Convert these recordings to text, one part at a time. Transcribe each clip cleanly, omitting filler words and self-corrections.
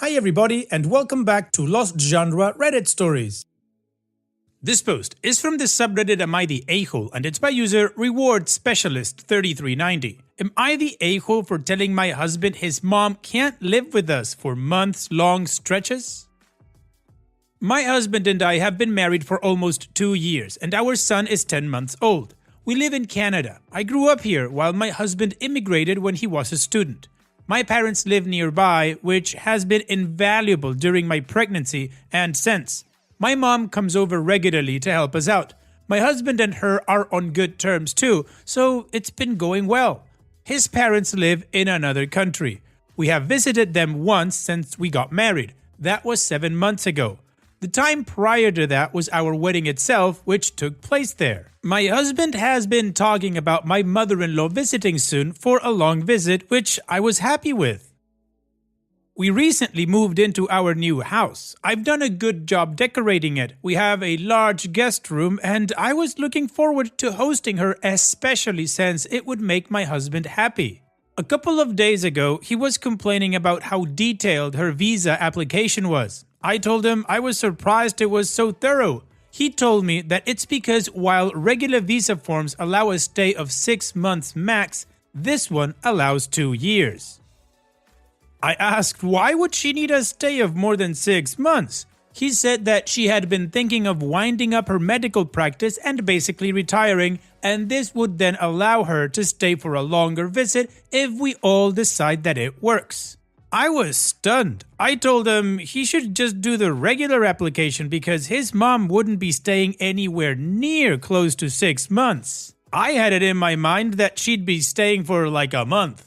Hi everybody and welcome back to Lost Genre Reddit Stories. This post is from the subreddit Am I the A-hole and it's by user Reward Specialist 3390. Am I the a-hole for telling my husband his mom can't live with us for months-long stretches? My husband and I have been married for almost 2 years and our son is 10 months old. We live in Canada. I grew up here while my husband immigrated when he was a student. My parents live nearby, which has been invaluable during my pregnancy and since. My mom comes over regularly to help us out. My husband and her are on good terms too, so it's been going well. His parents live in another country. We have visited them once since we got married. That was 7 months ago. The time prior to that was our wedding itself, which took place there. My husband has been talking about my mother-in-law visiting soon for a long visit, which I was happy with. We recently moved into our new house. I've done a good job decorating it. We have a large guest room and I was looking forward to hosting her, especially since it would make my husband happy. A couple of days ago, he was complaining about how detailed her visa application was. I told him I was surprised it was so thorough. He told me that it's because while regular visa forms allow a stay of 6 months max, this one allows 2 years. I asked why would she need a stay of more than 6 months? He said that she had been thinking of winding up her medical practice and basically retiring, and this would then allow her to stay for a longer visit if we all decide that it works. I was stunned. I told him he should just do the regular application because his mom wouldn't be staying anywhere near close to 6 months. I had it in my mind that she'd be staying for like a month.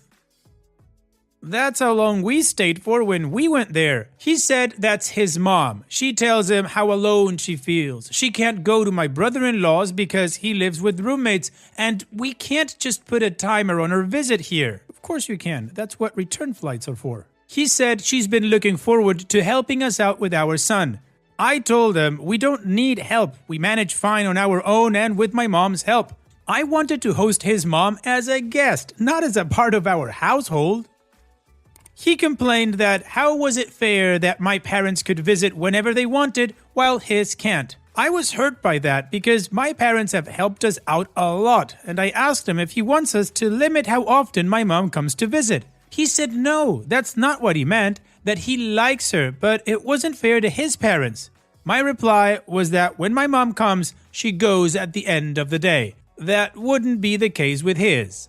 That's how long we stayed for when we went there. He said that's his mom. She tells him how alone she feels. She can't go to my brother-in-law's because he lives with roommates and we can't just put a timer on her visit here. Of course you can. That's what return flights are for. He said she's been looking forward to helping us out with our son. I told him we don't need help. We manage fine on our own and with my mom's help. I wanted to host his mom as a guest, not as a part of our household. He complained that how was it fair that my parents could visit whenever they wanted while his can't. I was hurt by that because my parents have helped us out a lot and I asked him if he wants us to limit how often my mom comes to visit. He said no, that's not what he meant, that he likes her, but it wasn't fair to his parents. My reply was that when my mom comes, she goes at the end of the day. That wouldn't be the case with his.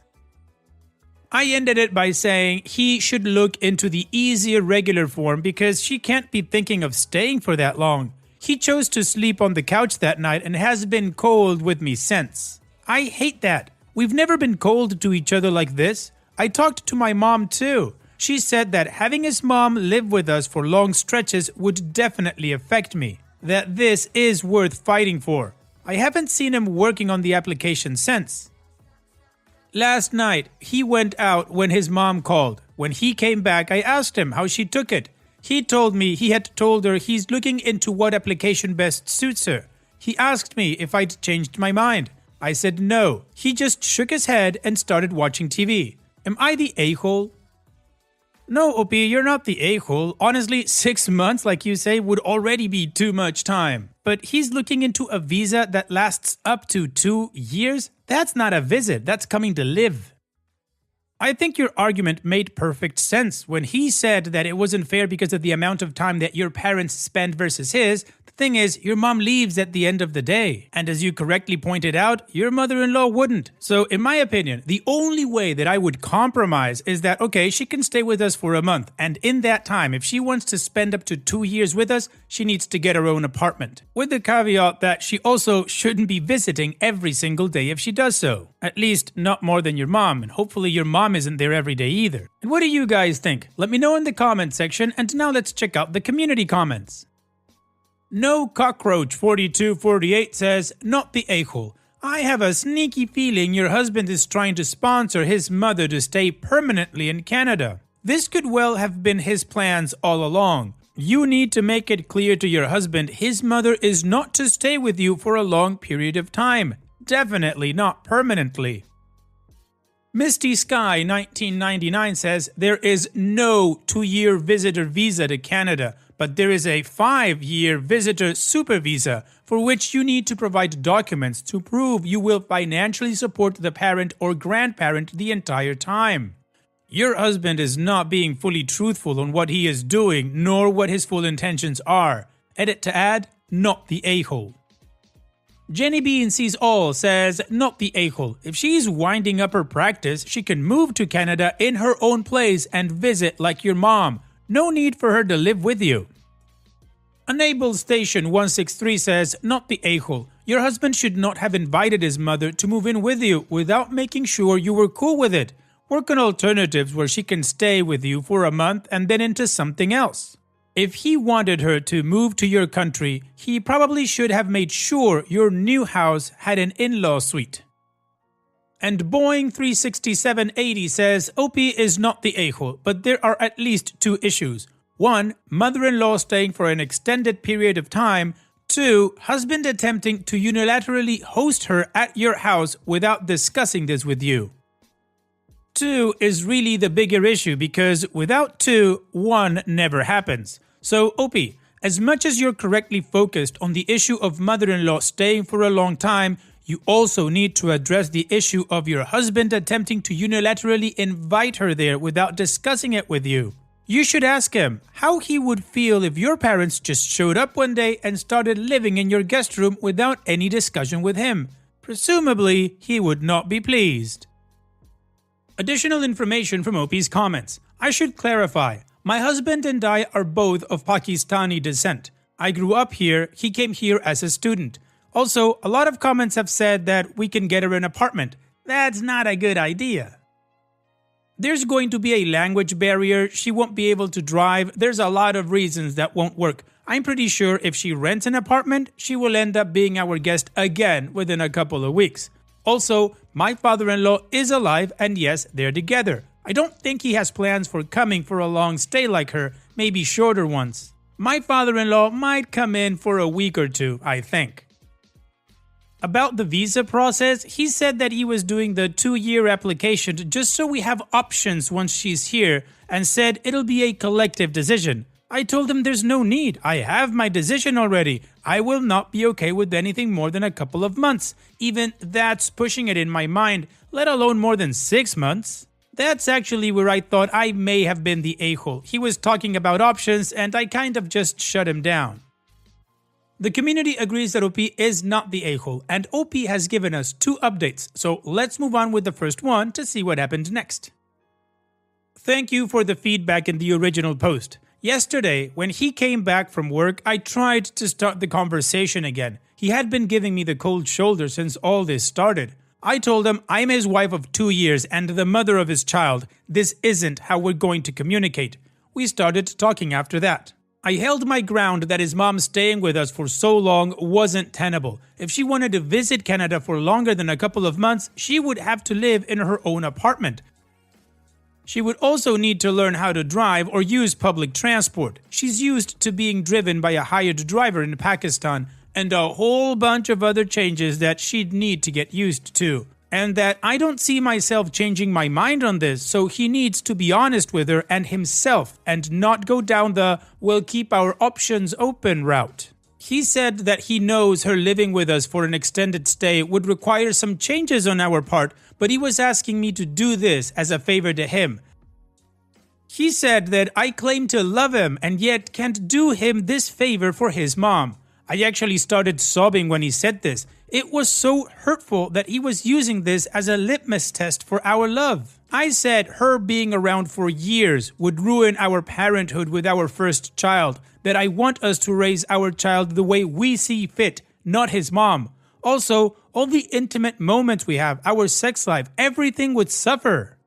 I ended it by saying he should look into the easier regular form because she can't be thinking of staying for that long. He chose to sleep on the couch that night and has been cold with me since. I hate that. We've never been cold to each other like this. I talked to my mom too. She said that having his mom live with us for long stretches would definitely affect me. That this is worth fighting for. I haven't seen him working on the application since. Last night, he went out when his mom called. When he came back, I asked him how she took it. He told me he had told her he's looking into what application best suits her. He asked me if I'd changed my mind. I said no. He just shook his head and started watching TV. Am I the a-hole? No, OP, you're not the a-hole. Honestly, 6 months, like you say, would already be too much time. But he's looking into a visa that lasts up to 2 years? That's not a visit, that's coming to live. I think your argument made perfect sense when he said that it wasn't fair because of the amount of time that your parents spend versus his. The thing is, your mom leaves at the end of the day. And as you correctly pointed out, your mother-in-law wouldn't. So in my opinion, the only way that I would compromise is that, okay, she can stay with us for a month. And in that time, if she wants to spend up to 2 years with us, she needs to get her own apartment. With the caveat that she also shouldn't be visiting every single day if she does so. At least not more than your mom, and hopefully your mom isn't there every day either. And what do you guys think? Let me know in the comment section, and now let's check out the community comments. No Cockroach 4248 says, not the a-hole. I have a sneaky feeling your husband is trying to sponsor his mother to stay permanently in Canada. This could well have been his plans all along. You need to make it clear to your husband his mother is not to stay with you for a long period of time. Definitely not permanently. Misty Sky 1999 says there is no 2-year visitor visa to Canada, but there is a 5-year visitor super visa for which you need to provide documents to prove you will financially support the parent or grandparent the entire time. Your husband is not being fully truthful on what he is doing nor what his full intentions are. Edit to add, not the a-hole. Jenny Bean Sees All says, not the a-hole. If she's winding up her practice, she can move to Canada in her own place and visit like your mom. No need for her to live with you. Unable Station 163 says, not the a-hole. Your husband should not have invited his mother to move in with you without making sure you were cool with it. Work on alternatives where she can stay with you for a month and then into something else. If he wanted her to move to your country, he probably should have made sure your new house had an in-law suite. And Boeing 36780 says, OP is not the a-hole, but there are at least 2 issues. 1. Mother-in-law staying for an extended period of time. 2. Husband attempting to unilaterally host her at your house without discussing this with you. 2 is really the bigger issue because without 2, 1 never happens. So OP, as much as you're correctly focused on the issue of mother-in-law staying for a long time, you also need to address the issue of your husband attempting to unilaterally invite her there without discussing it with you. You should ask him how he would feel if your parents just showed up one day and started living in your guest room without any discussion with him. Presumably, he would not be pleased. Additional information from OP's comments. I should clarify, my husband and I are both of Pakistani descent. I grew up here, he came here as a student. Also, a lot of comments have said that we can get her an apartment. That's not a good idea. There's going to be a language barrier, she won't be able to drive, there's a lot of reasons that won't work. I'm pretty sure if she rents an apartment, she will end up being our guest again within a couple of weeks. Also, my father-in-law is alive and yes, they're together. I don't think he has plans for coming for a long stay like her, maybe shorter ones. My father-in-law might come in for a week or 2, I think. About the visa process, he said that he was doing the 2-year application just so we have options once she's here and said it'll be a collective decision. I told him there's no need. I have my decision already. I will not be okay with anything more than a couple of months. Even that's pushing it in my mind, let alone more than 6 months. That's actually where I thought I may have been the a-hole. He was talking about options and I kind of just shut him down. The community agrees that OP is not the a-hole and OP has given us 2 updates. So let's move on with the first one to see what happened next. Thank you for the feedback in the original post. Yesterday, when he came back from work, I tried to start the conversation again. He had been giving me the cold shoulder since all this started. I told him I'm his wife of 2 years and the mother of his child. This isn't how we're going to communicate. We started talking after that. I held my ground that his mom staying with us for so long wasn't tenable. If she wanted to visit Canada for longer than a couple of months, she would have to live in her own apartment. She would also need to learn how to drive or use public transport. She's used to being driven by a hired driver in Pakistan, and a whole bunch of other changes that she'd need to get used to. And that I don't see myself changing my mind on this, so he needs to be honest with her and himself and not go down the "we'll keep our options open" route. He said that he knows her living with us for an extended stay would require some changes on our part, but he was asking me to do this as a favor to him. He said that I claim to love him and yet can't do him this favor for his mom. I actually started sobbing when he said this. It was so hurtful that he was using this as a litmus test for our love. I said her being around for years would ruin our parenthood with our first child, that I want us to raise our child the way we see fit, not his mom. Also, all the intimate moments we have, our sex life, everything would suffer.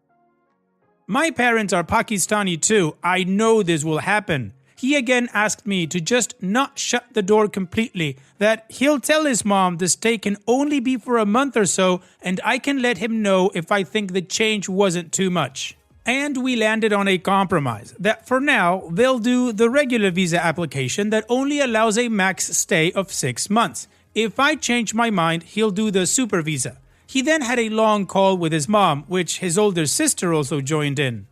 My parents are Pakistani too. I know this will happen. He again asked me to just not shut the door completely, that he'll tell his mom the stay can only be for a month or so, and I can let him know if I think the change wasn't too much. And we landed on a compromise, that for now, they'll do the regular visa application that only allows a max stay of 6 months. If I change my mind, he'll do the super visa. He then had a long call with his mom, which his older sister also joined in.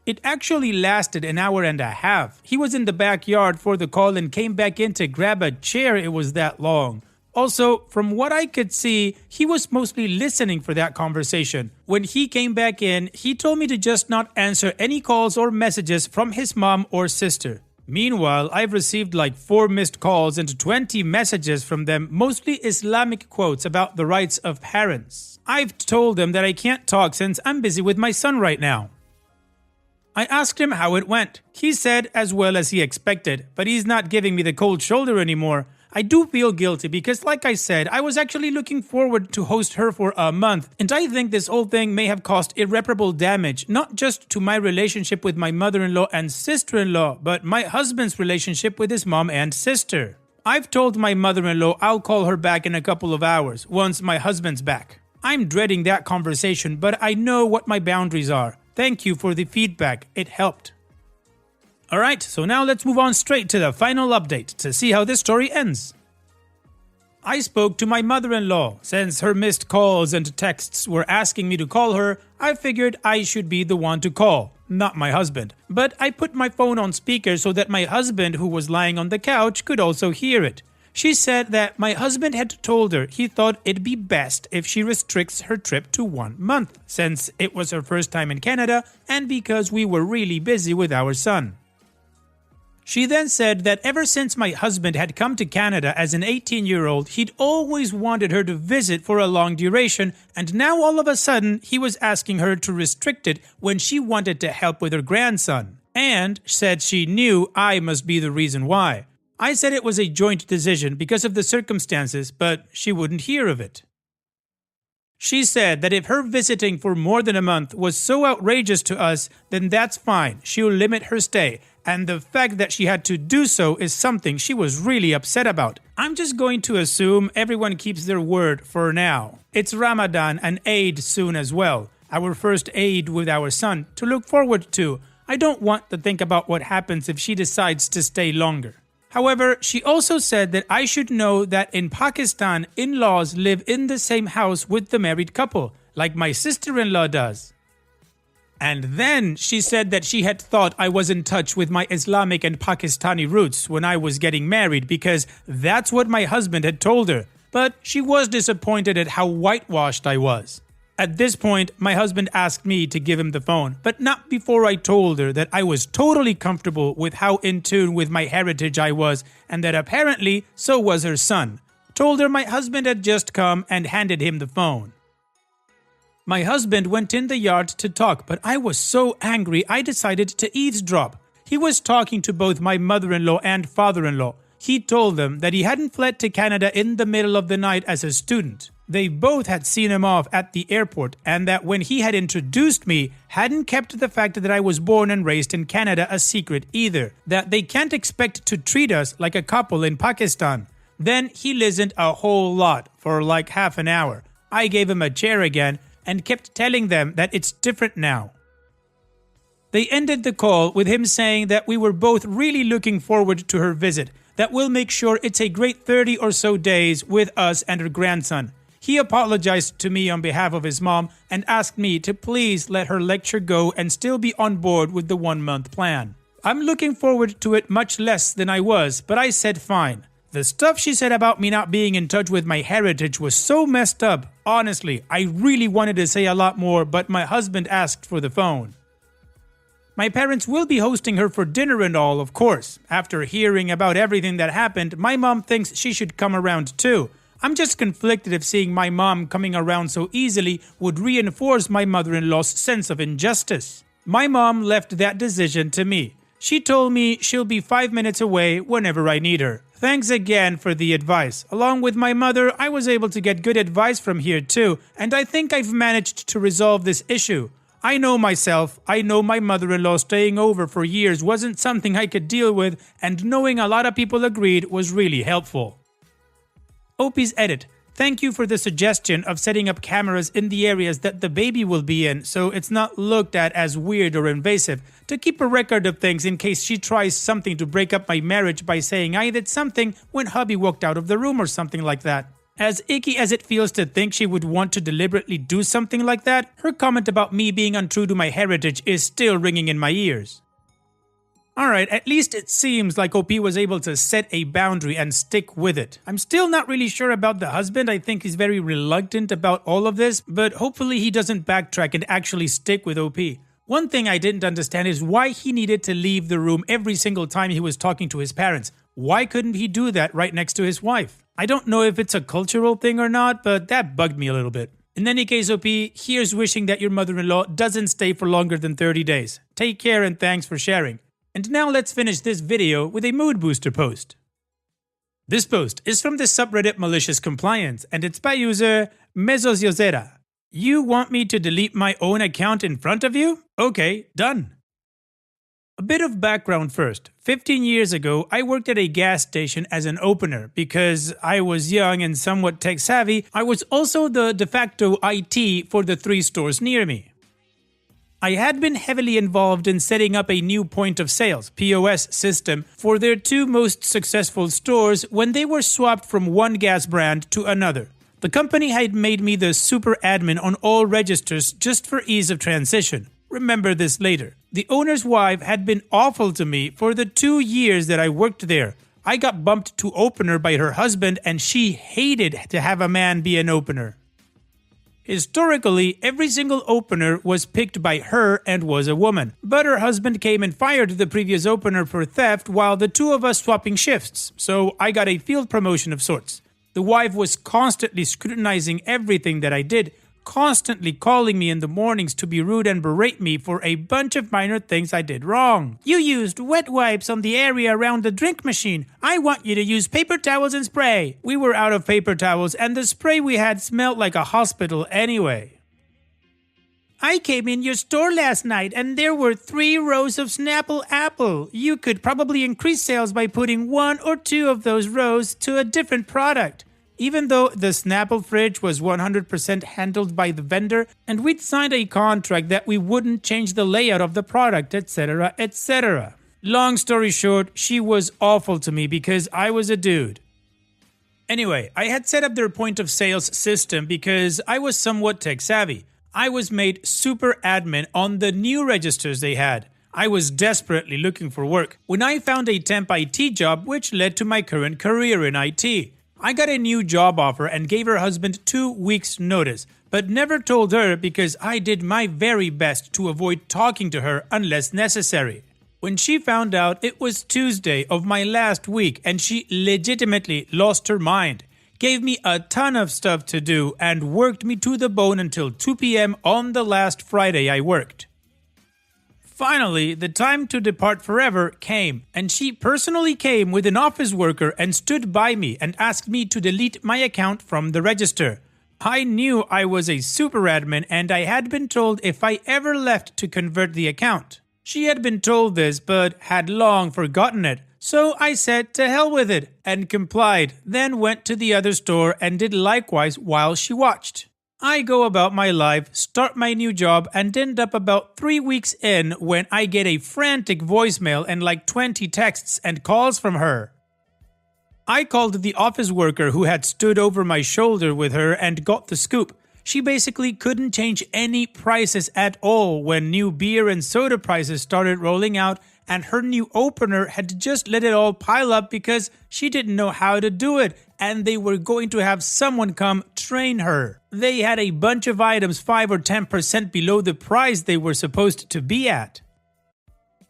It actually lasted an hour and a half. He was in the backyard for the call and came back in to grab a chair. It was that long. Also, from what I could see, he was mostly listening for that conversation. When he came back in, he told me to just not answer any calls or messages from his mom or sister. Meanwhile, I've received like 4 missed calls and 20 messages from them, mostly Islamic quotes about the rights of parents. I've told them that I can't talk since I'm busy with my son right now. I asked him how it went. He said as well as he expected, but he's not giving me the cold shoulder anymore. I do feel guilty because, like I said, I was actually looking forward to host her for a month, and I think this whole thing may have caused irreparable damage, not just to my relationship with my mother-in-law and sister-in-law, but my husband's relationship with his mom and sister. I've told my mother-in-law I'll call her back in a couple of hours, once my husband's back. I'm dreading that conversation, but I know what my boundaries are. Thank you for the feedback, it helped. Alright, so now let's move on straight to the final update to see how this story ends. I spoke to my mother-in-law. Since her missed calls and texts were asking me to call her, I figured I should be the one to call, not my husband. But I put my phone on speaker so that my husband, who was lying on the couch, could also hear it. She said that my husband had told her he thought it'd be best if she restricts her trip to 1 month, since it was her first time in Canada and because we were really busy with our son. She then said that ever since my husband had come to Canada as an 18-year-old, he'd always wanted her to visit for a long duration, and now all of a sudden he was asking her to restrict it when she wanted to help with her grandson, and said she knew I must be the reason why. I said it was a joint decision because of the circumstances, but she wouldn't hear of it. She said that if her visiting for more than a month was so outrageous to us, then that's fine, she'll limit her stay, and the fact that she had to do so is something she was really upset about. I'm just going to assume everyone keeps their word for now. It's Ramadan and Eid soon as well, our first Eid with our son to look forward to. I don't want to think about what happens if she decides to stay longer. However, she also said that I should know that in Pakistan, in-laws live in the same house with the married couple, like my sister-in-law does. And then she said that she had thought I was in touch with my Islamic and Pakistani roots when I was getting married because that's what my husband had told her, but she was disappointed at how whitewashed I was. At this point, my husband asked me to give him the phone, but not before I told her that I was totally comfortable with how in tune with my heritage I was, and that apparently so was her son. Told her my husband had just come and handed him the phone. My husband went in the yard to talk, but I was so angry I decided to eavesdrop. He was talking to both my mother-in-law and father-in-law. He told them that he hadn't fled to Canada in the middle of the night as a student. They both had seen him off at the airport, and that when he had introduced me, hadn't kept the fact that I was born and raised in Canada a secret either. That they can't expect to treat us like a couple in Pakistan. Then he listened a whole lot for like half an hour. I gave him a chair again and kept telling them that it's different now. They ended the call with him saying that we were both really looking forward to her visit, that we'll make sure it's a great 30 or so days with us and her grandson. He apologized to me on behalf of his mom and asked me to please let her lecture go and still be on board with the 1-month plan. I'm looking forward to it much less than I was, but I said fine. The stuff she said about me not being in touch with my heritage was so messed up. Honestly, I really wanted to say a lot more, but my husband asked for the phone. My parents will be hosting her for dinner and all, of course. After hearing about everything that happened, my mom thinks she should come around too. I'm just conflicted if seeing my mom coming around so easily would reinforce my mother-in-law's sense of injustice. My mom left that decision to me. She told me she'll be 5 minutes away whenever I need her. Thanks again for the advice. Along with my mother, I was able to get good advice from here too, and I think I've managed to resolve this issue. I know myself, I know my mother-in-law staying over for years wasn't something I could deal with, and knowing a lot of people agreed was really helpful. Opie's edit. Thank you for the suggestion of setting up cameras in the areas that the baby will be in so it's not looked at as weird or invasive, to keep a record of things in case she tries something to break up my marriage by saying I did something when hubby walked out of the room or something like that. As icky as it feels to think she would want to deliberately do something like that, her comment about me being untrue to my heritage is still ringing in my ears. Alright, at least it seems like OP was able to set a boundary and stick with it. I'm still not really sure about the husband. I think he's very reluctant about all of this, but hopefully he doesn't backtrack and actually stick with OP. One thing I didn't understand is why he needed to leave the room every single time he was talking to his parents. Why couldn't he do that right next to his wife? I don't know if it's a cultural thing or not, but that bugged me a little bit. In any case, OP, here's wishing that your mother-in-law doesn't stay for longer than 30 days. Take care and thanks for sharing. And now let's finish this video with a mood booster post. This post is from the subreddit Malicious Compliance, and it's by user Mesoziozera. You want me to delete my own account in front of you? Okay, done. A bit of background first. 15 years ago, I worked at a gas station as an opener. Because I was young and somewhat tech savvy, I was also the de facto IT for the 3 stores near me. I had been heavily involved in setting up a new point of sales (POS) system for their 2 most successful stores when they were swapped from one gas brand to another. The company had made me the super admin on all registers just for ease of transition. Remember this later. The owner's wife had been awful to me for the 2 years that I worked there. I got bumped to opener by her husband and she hated to have a man be an opener. Historically, every single opener was picked by her and was a woman, but her husband came and fired the previous opener for theft while the 2 of us swapping shifts, so I got a field promotion of sorts. The wife was constantly scrutinizing everything that I did, constantly calling me in the mornings to be rude and berate me for a bunch of minor things I did wrong. You used wet wipes on the area around the drink machine. I want you to use paper towels and spray. We were out of paper towels and the spray we had smelled like a hospital anyway. I came in your store last night and there were 3 rows of Snapple apple. You could probably increase sales by putting 1 or 2 of those rows to a different product. Even though the Snapple fridge was 100% handled by the vendor, and we'd signed a contract that we wouldn't change the layout of the product, etc., etc. Long story short, she was awful to me because I was a dude. Anyway, I had set up their point of sales system because I was somewhat tech savvy. I was made super admin on the new registers they had. I was desperately looking for work when I found a temp IT job which led to my current career in IT. I got a new job offer and gave her husband 2 weeks' notice, but never told her because I did my very best to avoid talking to her unless necessary. When she found out, it was Tuesday of my last week and she legitimately lost her mind, gave me a ton of stuff to do, and worked me to the bone until 2 p.m. on the last Friday I worked. Finally, the time to depart forever came, and she personally came with an office worker and stood by me and asked me to delete my account from the register. I knew I was a super admin and I had been told if I ever left to convert the account. She had been told this but had long forgotten it, so I said to hell with it and complied, then went to the other store and did likewise while she watched. I go about my life, start my new job, and end up about 3 weeks in when I get a frantic voicemail and like 20 texts and calls from her. I called the office worker who had stood over my shoulder with her and got the scoop. She basically couldn't change any prices at all when new beer and soda prices started rolling out, and her new opener had just let it all pile up because she didn't know how to do it, and they were going to have someone come train her. They had a bunch of items 5 or 10% below the price they were supposed to be at.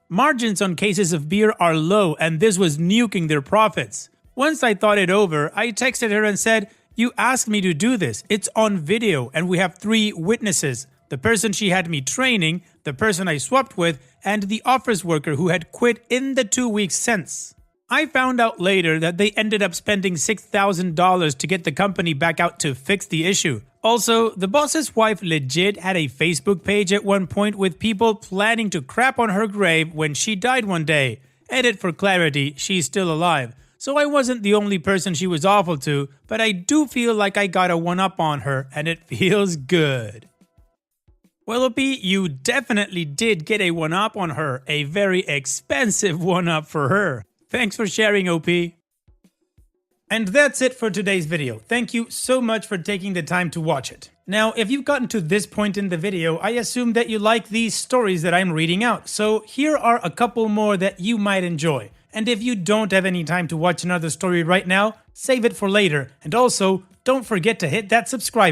Margins on cases of beer are low, and this was nuking their profits. Once I thought it over, I texted her and said, "You asked me to do this. It's on video, and we have 3 witnesses. The person she had me training, the person I swapped with, and the office worker who had quit in the 2 weeks since." I found out later that they ended up spending $6,000 to get the company back out to fix the issue. Also, the boss's wife legit had a Facebook page at one point with people planning to crap on her grave when she died one day. Edit for clarity, she's still alive. So I wasn't the only person she was awful to, but I do feel like I got a one-up on her and it feels good. Well, OP, you definitely did get a one-up on her, a very expensive one-up for her. Thanks for sharing, OP. And that's it for today's video. Thank you so much for taking the time to watch it. Now, if you've gotten to this point in the video, I assume that you like these stories that I'm reading out, so here are a couple more that you might enjoy. And if you don't have any time to watch another story right now, save it for later, and also, don't forget to hit that subscribe button.